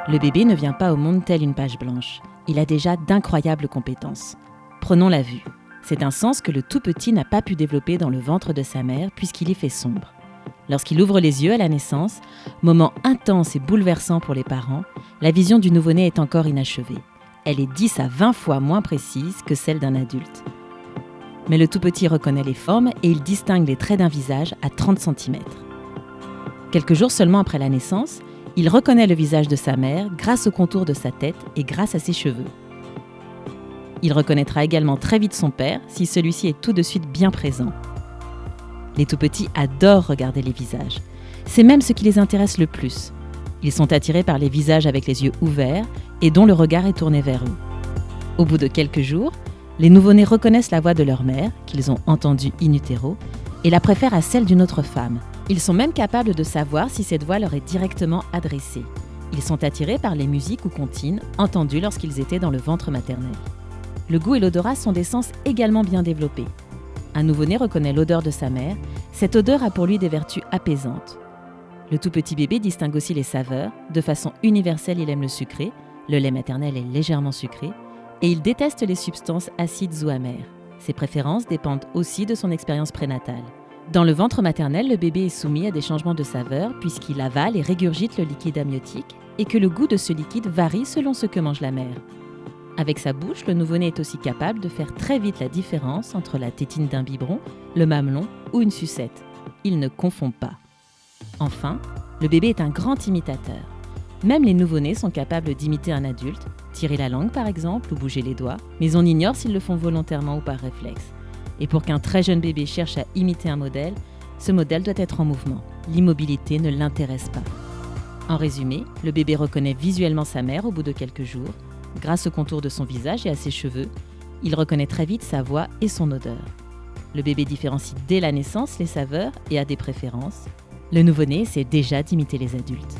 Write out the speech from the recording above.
Le bébé ne vient pas au monde telle une page blanche. Il a déjà d'incroyables compétences. Prenons la vue. C'est un sens que le tout petit n'a pas pu développer dans le ventre de sa mère puisqu'il y fait sombre. Lorsqu'il ouvre les yeux à la naissance, moment intense et bouleversant pour les parents, la vision du nouveau-né est encore inachevée. Elle est 10 à 20 fois moins précise que celle d'un adulte. Mais le tout petit reconnaît les formes et il distingue les traits d'un visage à 30 cm. Quelques jours seulement après la naissance, il reconnaît le visage de sa mère grâce au contour de sa tête et grâce à ses cheveux. Il reconnaîtra également très vite son père si celui-ci est tout de suite bien présent. Les tout-petits adorent regarder les visages. C'est même ce qui les intéresse le plus. Ils sont attirés par les visages avec les yeux ouverts et dont le regard est tourné vers eux. Au bout de quelques jours, les nouveau-nés reconnaissent la voix de leur mère, qu'ils ont entendue in utero, et la préfèrent à celle d'une autre femme. Ils sont même capables de savoir si cette voix leur est directement adressée. Ils sont attirés par les musiques ou comptines entendues lorsqu'ils étaient dans le ventre maternel. Le goût et l'odorat sont des sens également bien développés. Un nouveau-né reconnaît l'odeur de sa mère. Cette odeur a pour lui des vertus apaisantes. Le tout petit bébé distingue aussi les saveurs. De façon universelle, il aime le sucré. Le lait maternel est légèrement sucré. Et il déteste les substances acides ou amères. Ses préférences dépendent aussi de son expérience prénatale. Dans le ventre maternel, le bébé est soumis à des changements de saveur puisqu'il avale et régurgite le liquide amniotique et que le goût de ce liquide varie selon ce que mange la mère. Avec sa bouche, le nouveau-né est aussi capable de faire très vite la différence entre la tétine d'un biberon, le mamelon ou une sucette. Il ne confond pas. Enfin, le bébé est un grand imitateur. Même les nouveau-nés sont capables d'imiter un adulte, tirer la langue par exemple ou bouger les doigts, mais on ignore s'ils le font volontairement ou par réflexe. Et pour qu'un très jeune bébé cherche à imiter un modèle, ce modèle doit être en mouvement. L'immobilité ne l'intéresse pas. En résumé, le bébé reconnaît visuellement sa mère au bout de quelques jours. Grâce au contour de son visage et à ses cheveux, il reconnaît très vite sa voix et son odeur. Le bébé différencie dès la naissance les saveurs et a des préférences. Le nouveau-né essaie déjà d'imiter les adultes.